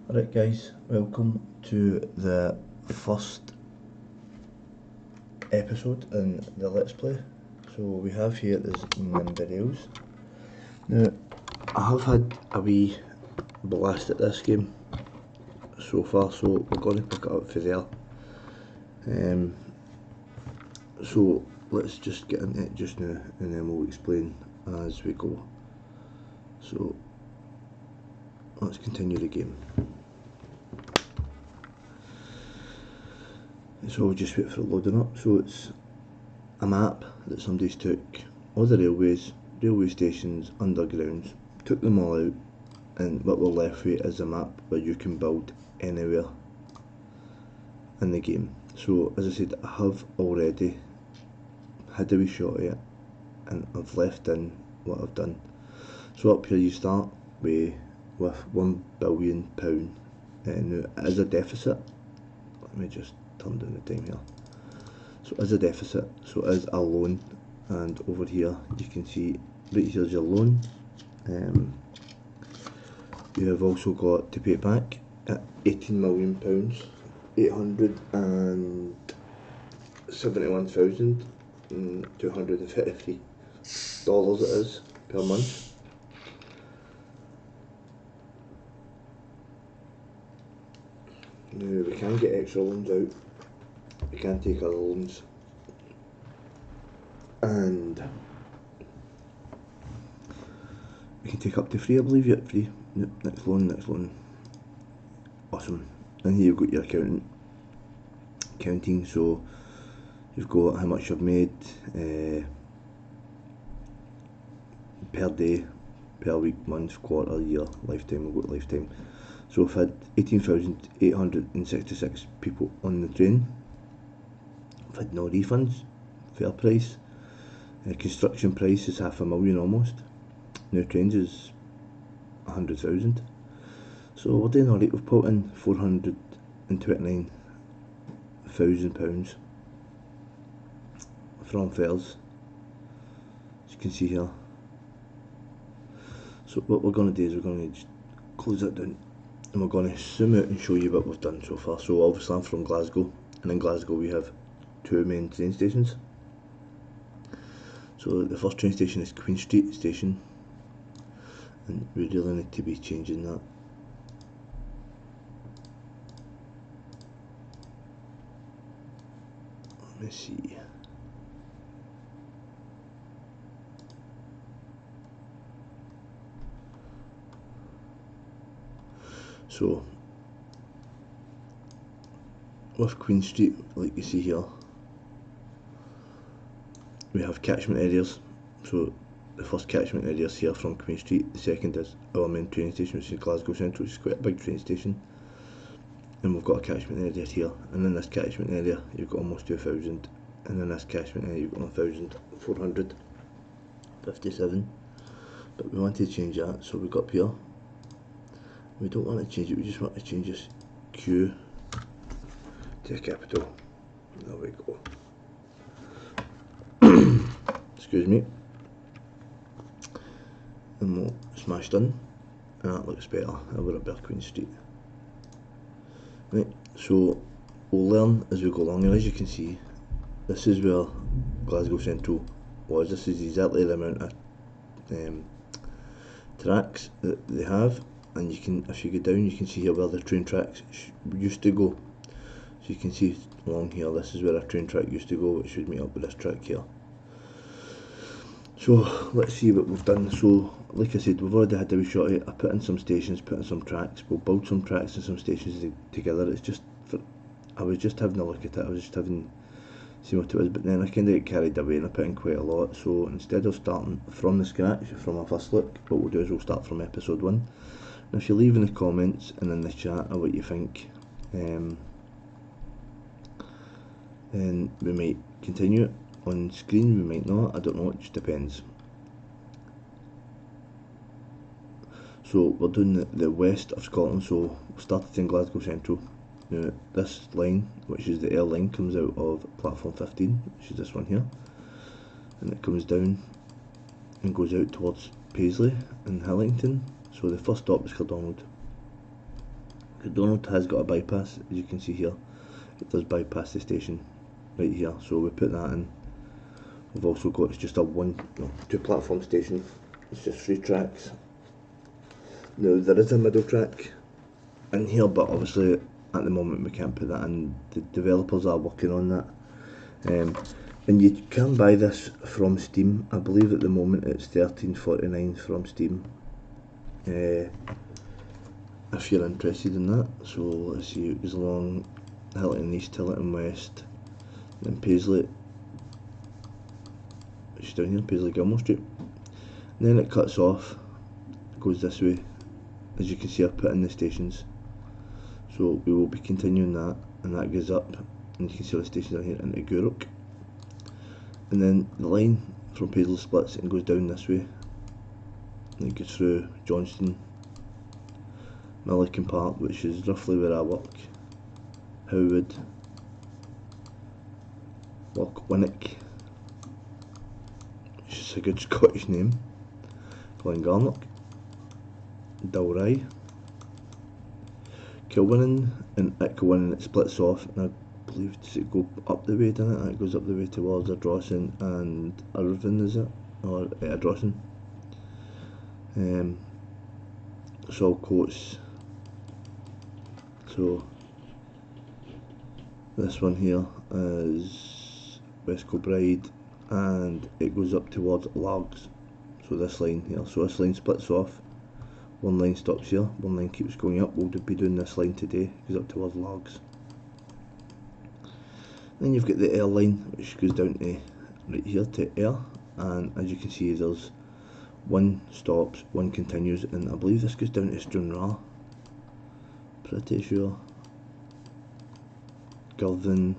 Alright guys, welcome to the first episode in the Let's Play. So we have here is Nimby Rails. Now, I have had a wee blast at this game so far, so we're going to pick it up for there. So let's just get into it just now and then we'll explain as we go. So let's continue the game. So we'll just wait for it loading up. So it's a map that somebody's took all the railways, railway stations, undergrounds, took them all out, and what we're left with is a map where you can build anywhere in the game. So as I said, I have already had a wee shot at it and I've left in what I've done. So up here you start with £1 billion. Now it is a deficit. Let me just turn down the time here. So as a deficit, so as a loan, and over here you can see right here's your loan. You have also got to pay it back at £18 million, $871,253 it is per month. Now we can get extra loans out, we can take other loans, and we can take up to 3, I believe. Yep, 3. Yep, next loan. Awesome. And here you've got your counting, so you've got how much you've made per day, per week, month, quarter, year, lifetime. We've got lifetime. So we've had 18,866 people on the train. We've had no refunds, fair price. Construction price is £500,000 almost. New trains is 100,000. So we're doing alright. We've put in £429,000 from fares, as you can see here. So what we're going to do is we're going to just close that down and we're going to zoom out and show you what we've done so far. So obviously I'm from Glasgow, and in Glasgow we have 2 main train stations. So the first train station is Queen Street Station, and we really need to be changing that. Let me see. So with Queen Street, like you see here, we have catchment areas. So the first catchment area is here from Queen Street, the second is our main train station, which is Glasgow Central, which is quite a big train station. And we've got a catchment area here, and in this catchment area you've got almost 2,000, and in this catchment area you've got 1,457. But we want to change that, so we got up here. We don't want to change it, we just want to change this Q to a capital. There we go. Excuse me. And we'll smash done, and that looks better. And we're up Queen Street. Right, so we'll learn as we go along, and as you can see, this is where Glasgow Central was. This is exactly the amount of tracks that they have, and you can, if you go down, you can see here where the train tracks used to go. So you can see along here, this is where a train track used to go, which should meet up with this track here. So let's see what we've done. So like I said, we've already had a wee shot at it. I put in some stations, put in some tracks. We'll build some tracks and some stations together. It's just for, I was just having a look at it, I was just having see what it was, but then I kind of get carried away and I put in quite a lot. So instead of starting from the scratch, from a first look, what we'll do is we'll start from episode 1. Now if you leave in the comments and in the chat what you think, then we might continue it on screen, we might not, I don't know, it just depends. So we're doing the west of Scotland, so we started in Glasgow Central. Now this line, which is the Air line, comes out of platform 15, which is this one here, and it comes down and goes out towards Paisley and Hillington. So the first stop is Cardonald, Donald has got a bypass, as you can see here. It does bypass the station right here, so we put that in. We've also got, it's just a two platform station. It's just 3 tracks. Now there is a middle track in here, but obviously at the moment we can't put that in. The developers are working on that. And you can buy this from Steam. I believe at the moment it's $13.49 from Steam. If you're interested in that. So let's see, it goes along Hilton East, Hilton West, then Paisley, which is down here, Paisley Gilmore Street. And then it cuts off, goes this way. As you can see, I've put in the stations. So we will be continuing that, and that goes up, and you can see all the stations down here into Guruk. And then the line from Paisley splits and goes down this way. And it goes through Johnston, Milliken Park, which is roughly where I work, Howwood, Lochwinnock, which is a good Scottish name, Glengarnock, Dalry, Kilwinning, and at Kilwinning it splits off, and I believe, does it go up the way, doesn't it? It goes up the way towards Ardrossan and Irvine, is it? Or Ardrossan. Saltcoats. So this one here is West Kilbride, and it goes up towards Largs. So this line here, so this line splits off. One line stops here, one line keeps going up. We'll be doing this line today, goes up towards Largs. Then you've got the Ayr line, which goes down to right here to Ayr, and as you can see there's one stops, one continues, and I believe this goes down to Stranraer. Pretty sure. Girvan.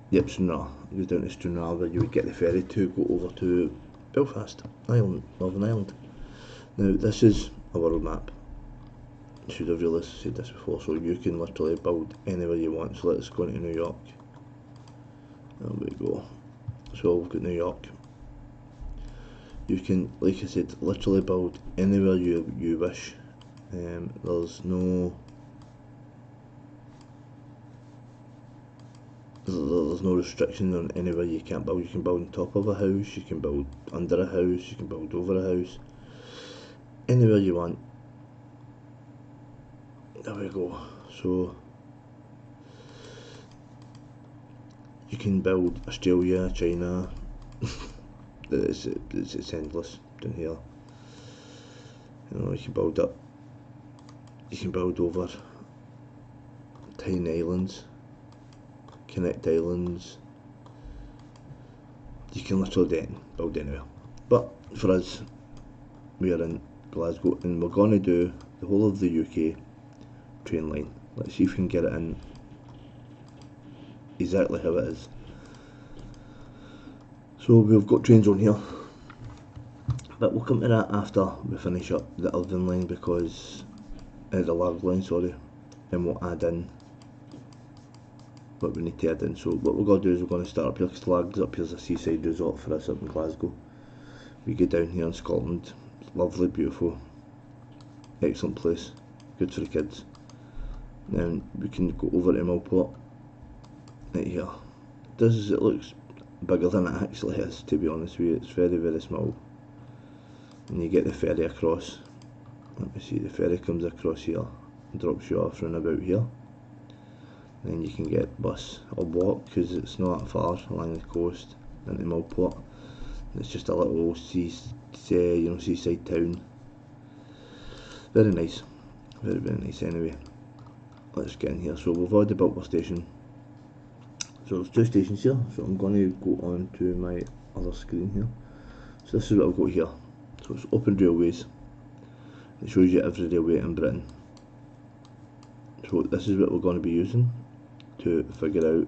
Yep, Stranraer. It goes down to Stranraer, where you would get the ferry to go over to Belfast, Ireland, Northern Ireland. Now this is a world map. I should have really said this before, so you can literally build anywhere you want. So let's go into New York. There we go. So we've got New York. You can, like I said, literally build anywhere you wish. There's no restriction on anywhere you can't build. You can build on top of a house, you can build under a house, you can build over a house, anywhere you want. There we go. So you can build Australia, China. it's endless down here. You know, you can build up. You can build over tiny islands, connect islands. You can literally build anywhere. But for us, we are in Glasgow, and we're going to do the whole of the UK train line. Let's see if we can get it in exactly how it is. So we've got trains on here, but we'll come to that after we finish up the Irvine line, because the Larg line, sorry, and we'll add in what we need to add in. So what we're going to do is we're going to start up here, because Larg's up here as a seaside resort for us up in Glasgow. We get down here in Scotland, it's lovely, beautiful, excellent place, good for the kids. Then we can go over to Millport, right here. It looks bigger than it actually is, to be honest with you. It's very, very small. And you get the ferry across. Let me see, the ferry comes across here and drops you off round about here. Then you can get bus or walk, because it's not far along the coast into Millport. It's just a little seaside town. Very nice, very, very nice. Anyway, let's get in here. So we've already built our station. So there's 2 stations here, so I'm going to go on to my other screen here. So this is what I've got here. So it's Open Railways. It shows you every railway in Britain. So this is what we're going to be using to figure out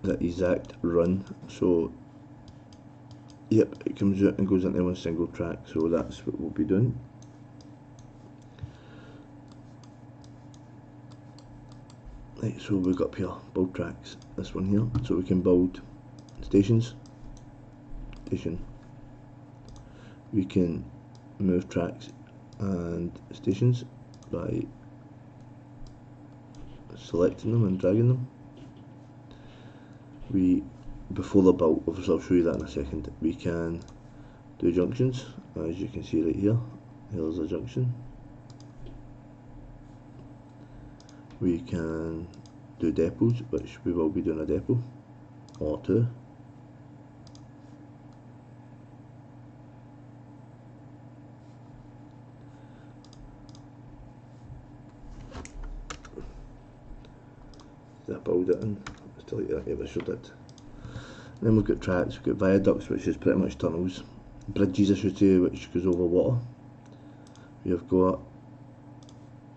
the exact run. So yep, it comes out and goes into one single track, so that's what we'll be doing. Right, so we've got up here, build tracks, this one here, so we can build stations, station, we can move tracks and stations by selecting them and dragging them. Before they're built, obviously I'll show you that in a second, we can do junctions, as you can see right here. Here's a junction. We can do depots, which we will be doing a depot or two. Did I build it in? Still like that, yeah, I showed it. Then we've got tracks, we've got viaducts, which is pretty much tunnels. Bridges, I should say, which goes over water. We've got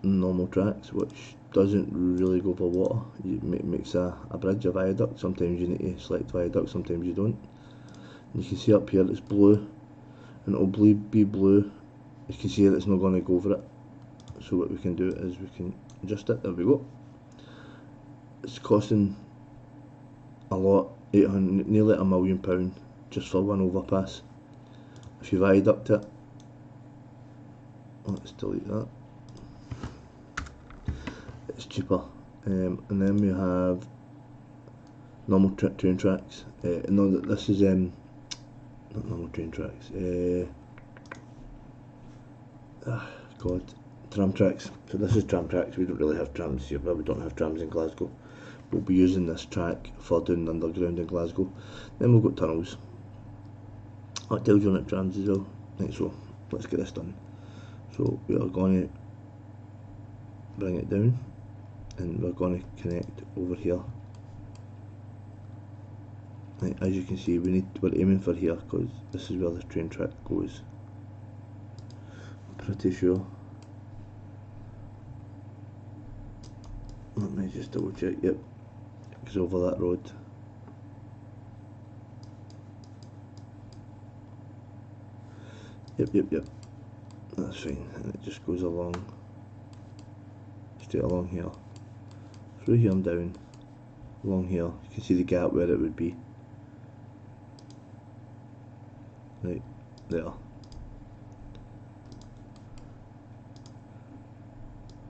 normal tracks, which doesn't really go over water. It makes a bridge, a viaduct. Sometimes you need to select viaduct, sometimes you don't. And you can see up here it's blue, and it'll be blue. You can see that it's not going to go over it. So what we can do is we can adjust it. There we go. It's costing a lot, 800, nearly £1 million just for one overpass. If you viaduct it, let's delete that. It's cheaper. And then we have normal train tracks. No, this is not normal train tracks. God, tram tracks. So this is tram tracks. We don't really have trams here, but we don't have trams in Glasgow. We'll be using this track for doing the underground in Glasgow. Then we've got tunnels. That tells you on it trams as well. Right, so let's get this done. So we are going to bring it down, and we're going to connect over here. Right, as you can see, we're aiming for here because this is where the train track goes. Pretty sure. Let me just double check. Yep, it goes over that road. Yep. That's fine, and it just goes along, straight along here, through here and down, along here. You can see the gap where it would be. Right there.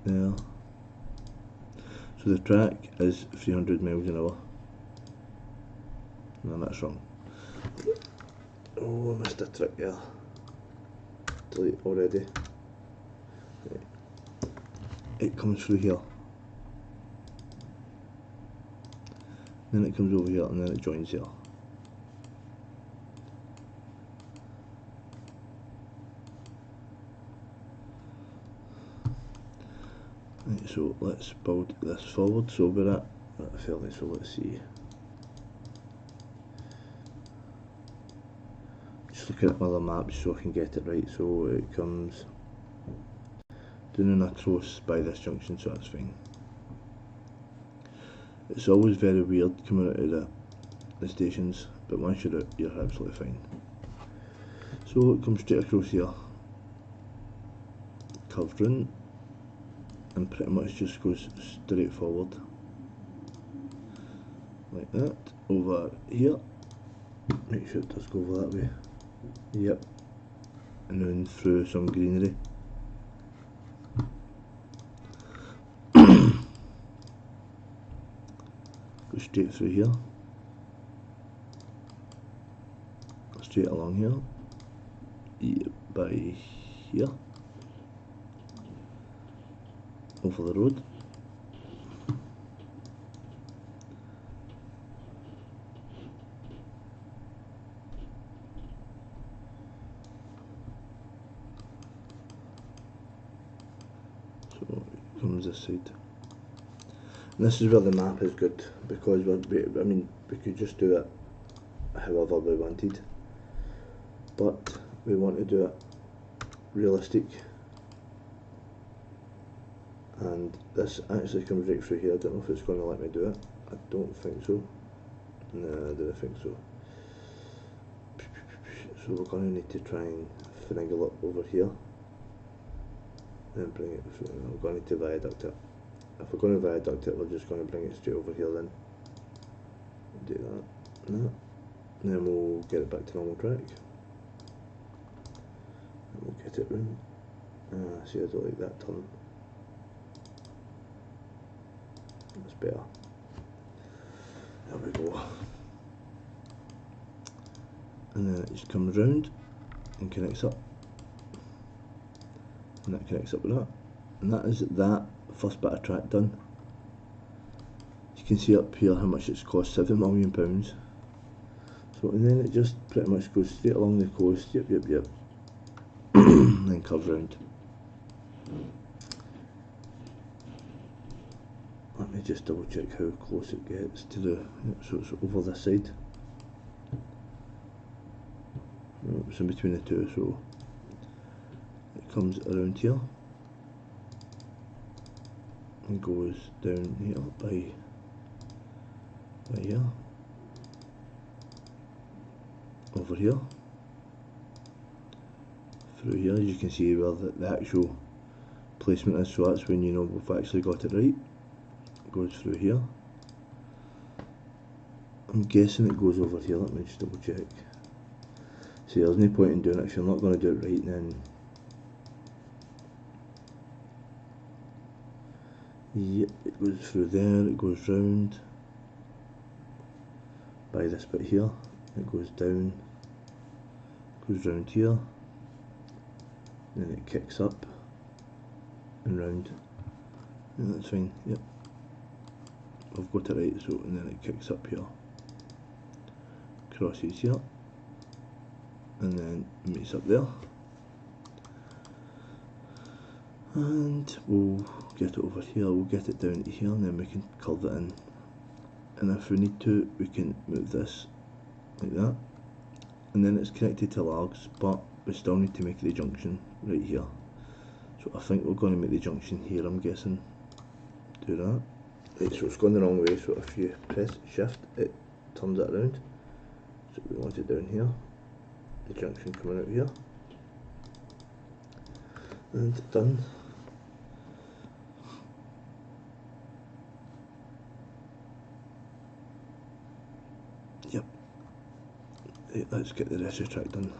There. So the track is 300 miles an hour. No, that's wrong. Oh, I missed a trick there. Delete already. Right. It comes through here. Then it comes over here and then it joins here. Right, so let's build this forward. So we're at 30, so let's see. Just looking at other maps so I can get it right. So it comes down in a close by this junction, so that's fine. It's always very weird coming out of the stations, but once you're out, you're absolutely fine. So it comes straight across here, curved round, and pretty much just goes straight forward like that. Over here, make sure it does go over that way. Yep, and then through some greenery. Go straight through here, straight along here. Yep, by here, over the road. So it comes this side. And this is where the map is good, because we could just do it however we wanted, but we want to do it realistic. And this actually comes right through here. I don't know if it's going to let me do it. I don't think so. No, I don't think so. So we're going to need to try and finagle it over here and bring it through. We're going to need to viaduct it. If we're going to viaduct it, we're just going to bring it straight over here then. Do that. No. Then we'll get it back to normal track. And we'll get rotate it round. See, I don't like that turn. That's better. There we go. And then it just comes round and connects up. And that connects up with that. And that is that first bit of track done. You can see up here how much it's cost, £7 million. So, and then it just pretty much goes straight along the coast, yep, and then curves round. Let me just double check how close it gets to the, so it's over this side. It's in between the two, so it comes around here and goes down here by here, over here, through here. As you can see where the actual placement is, so that's when you know we've actually got it right. It goes through here. I'm guessing it goes over here, let me just double check. See, there's no point in doing it if you're not going to do it right then. Yep, it goes through there, it goes round by this bit here, it goes down, goes round here, then it kicks up and round. Yeah, that's fine, yep. I've got it right, so, and then it kicks up here, crosses here, and then meets up there. And we'll get it over here, we'll get it down to here, and then we can curve it in. And if we need to, we can move this like that. And then it's connected to largs, but we still need to make the junction right here. So I think we're going to make the junction here, I'm guessing. Do that. Right, so it's going the wrong way, so if you press shift, it turns it around. So we want it down here. The junction coming out here. And done. Yep. Right, let's get the rest of the track done.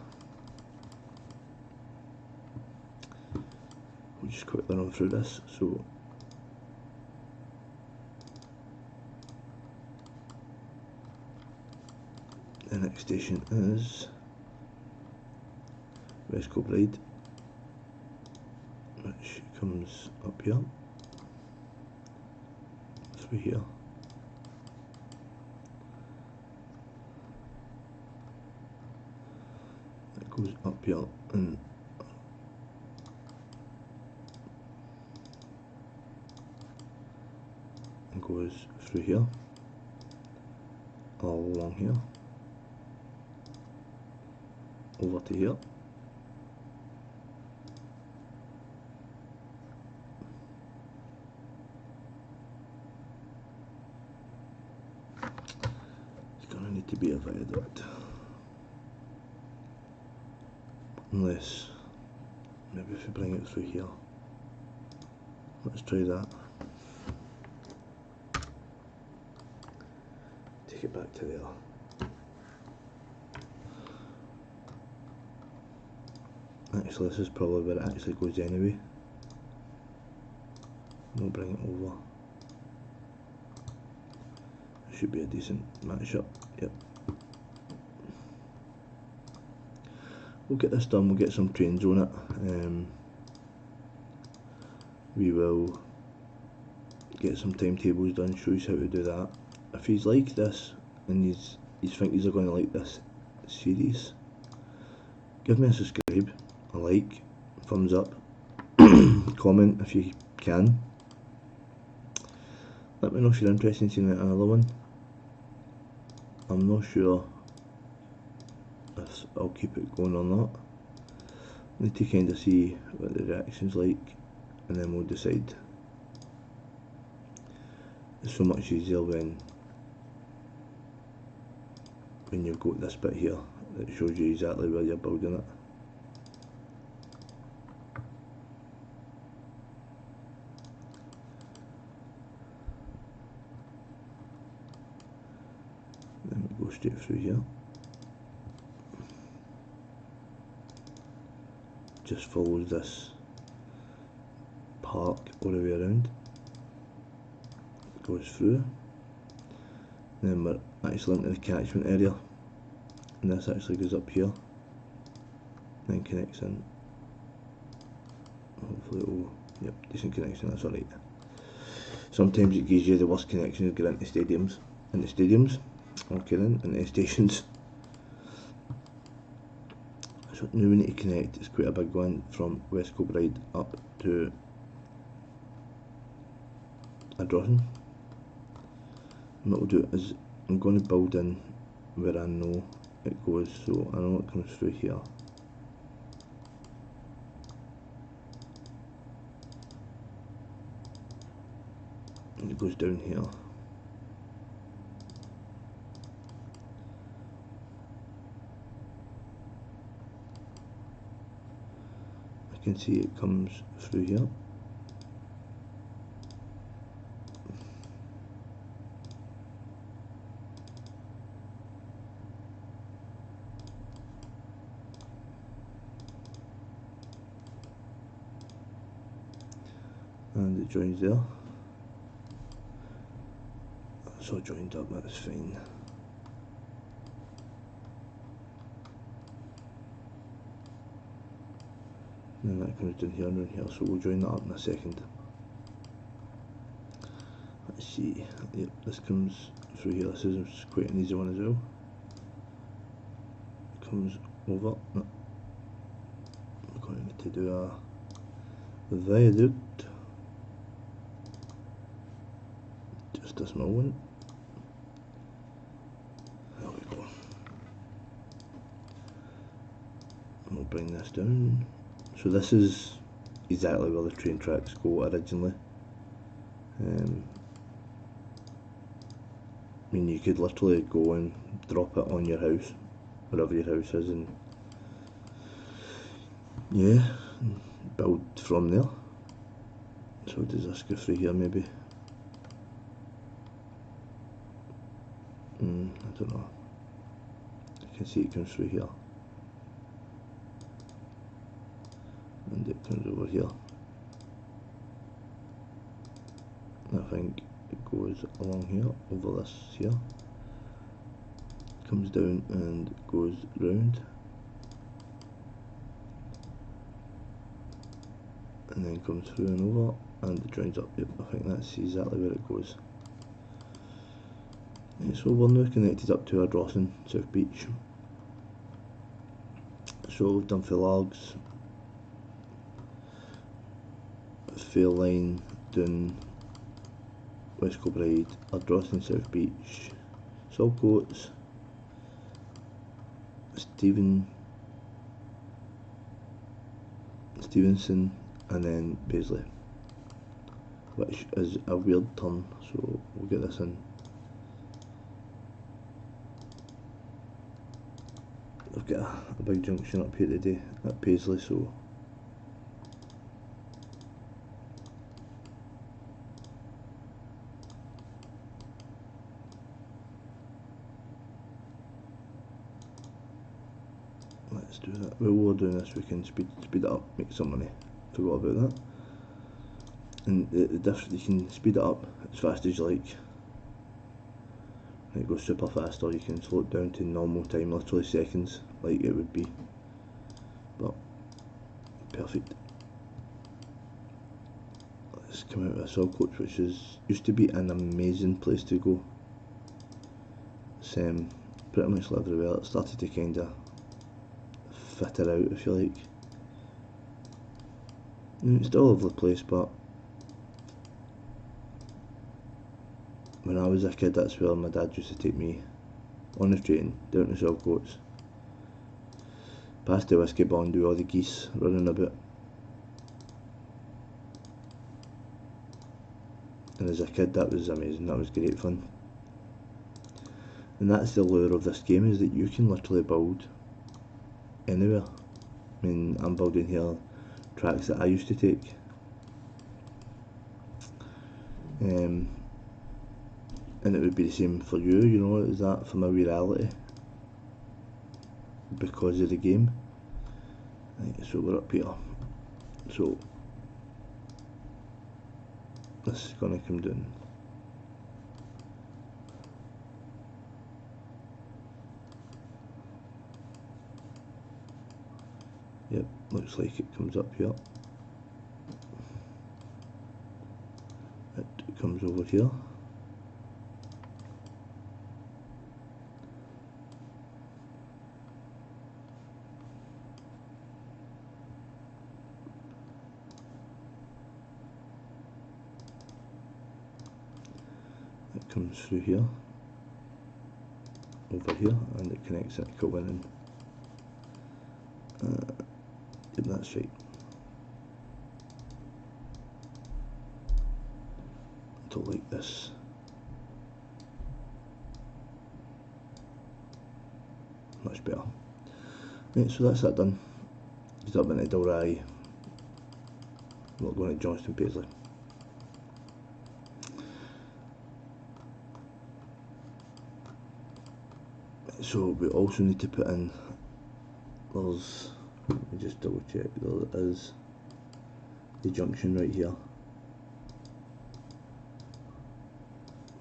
We'll just quickly run through this. So the next station is West Kilbride, which comes up here, through here. It goes up here and goes through here, all along here, over to here. It's gonna need to be a viaduct, unless maybe if we bring it through here. Let's try that. Take it back to there. Actually, this is probably where it actually goes anyway. We'll bring it over. It should be a decent match up. Yep. We'll get this done, we'll get some trains on it. We will get some timetables done, show you how to do that. If he's like this and you think he's going to like this series, give me a subscribe, a like, thumbs up, comment if you can. Let me know if you're interested in seeing another one. I'm not sure if I'll keep it going or not. I need to kind of see what the reaction's like, and then we'll decide. It's so much easier when you've got this bit here that shows you exactly where you're building it. Then we go straight through here. just follows this park all the way around, goes through, and then we're actually into the catchment area, and this actually goes up here, then connects in. Hopefully it will, yep, decent connection, that's alright. Sometimes it gives you the worst connection to get into stadiums, okay then, into stations. So now we need to connect, it's quite a big one, from West Kilbride up to Briton. And what we'll do is, I'm going to build in where I know it goes, so I know it comes through here. And it goes down here. I can see it comes through here. And it joins there. That's all joined up, that's fine. And then that comes down here and down here, so we'll join that up in a second. Let's see, yep, this comes through here, this is quite an easy one as well. It comes over, no. We're going to need to do a viaduct, just a small one. There we go. And we'll bring this down. So this is exactly where the train tracks go originally. I mean, you could literally go and drop it on your house, wherever your house is, and yeah, build from there. So does this go through here maybe? I don't know. You can see it comes through here. And it comes over here. I think it goes along here, over this here, comes down and goes round, and then comes through and over, and it joins up. Yep, I think that's exactly where it goes. Yeah, so we're now connected up to Briton, South Beach. So we've done Largs, Fair Line, down West Kilbride, Briton, South Beach, Saltcoats, Stevenson, and then Paisley, which is a weird turn, so we'll get this in. I've got a big junction up here today at Paisley, so let's do that. While we're doing this, we can speed it up, make some money. Forgot about that. And the difference, you can speed it up as fast as you like. It goes super fast, or you can slow it down to normal time, literally seconds, like it would be. But perfect. Let's come out of Saltcoats, which used to be an amazing place to go. It's pretty much everywhere. It started to kind of fitter out, if you like. It's still a lovely place, but when I was a kid, that's where my dad used to take me on the train down to Saltcoats, past the whiskey bond with all the geese running about. And as a kid, that was amazing, that was great fun. And that's the lure of this game, is that you can literally build anywhere. I mean, I'm building here tracks that I used to take. And it would be the same for you, you know, is that familiarity because of the game. Right, so we're up here. So this is going to come down. Yep, looks like it comes up here. It comes over here. It comes through here, over here, and it connects it to winning. Yep, that's right. Don't like this. Much better. Right, so that's that done. He's up into Dalry. We're going to Johnston Paisley. So we also need to put in, there's, let me just double check, there is the junction right here.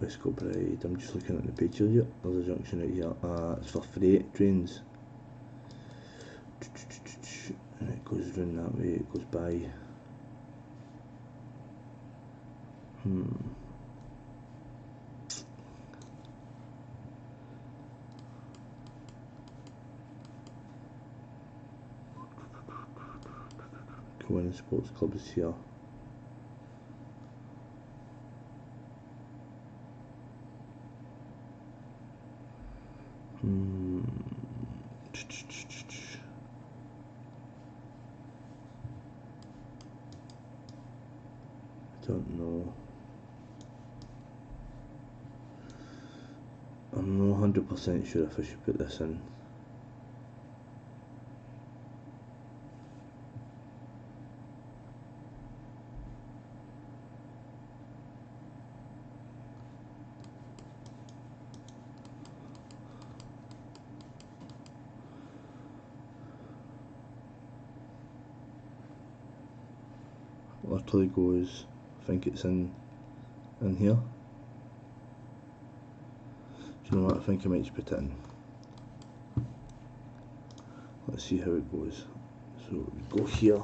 Westcote Bride, I'm just looking at the page here, yep, there's a junction right here, it's for freight trains. And it goes round that way, it goes by. Winning Sports Club is here. I don't know. I'm not 100% sure if I should put this in. Literally goes, I think it's in here. Do you know what, I think I might just put it in. Let's see how it goes. So we go here.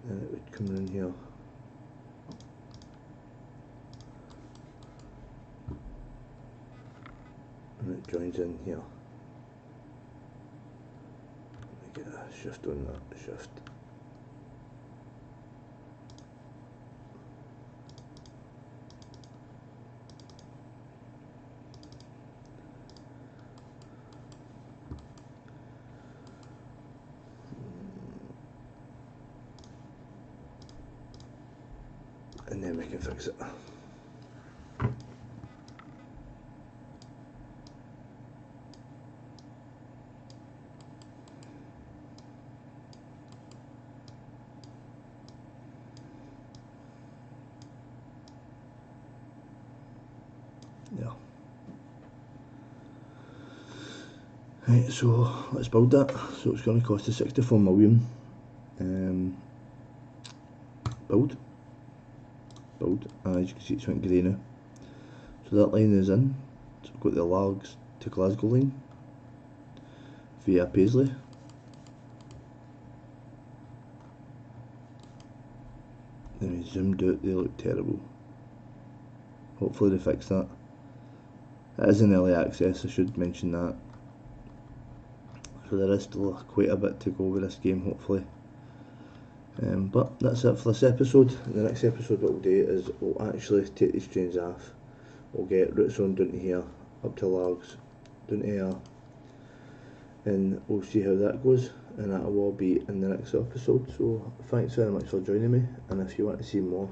And it would come in here. And it joins in here. Let me get a shift on that, shift. And then we can fix it. Yeah. Right, so let's build that. So it's going to cost us 64 million. Build. As you can see, it's went grey now. So that line is in. So we've got the Largs to Glasgow line via Paisley. Then we zoomed out, they look terrible. Hopefully they fix that. It is in early access, I should mention that. So there is still quite a bit to go with this game, hopefully. But that's it for this episode. In the next episode what we'll do is we'll actually take these trains off. We'll get roots on down to here, up to logs, down to here, and we'll see how that goes, and that will all be in the next episode. So thanks very much for joining me, and if you want to see more,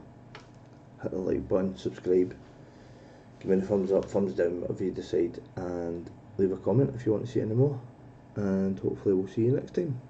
hit the like button, subscribe, give me a thumbs up, thumbs down, whatever you decide, and leave a comment if you want to see any more, and hopefully we'll see you next time.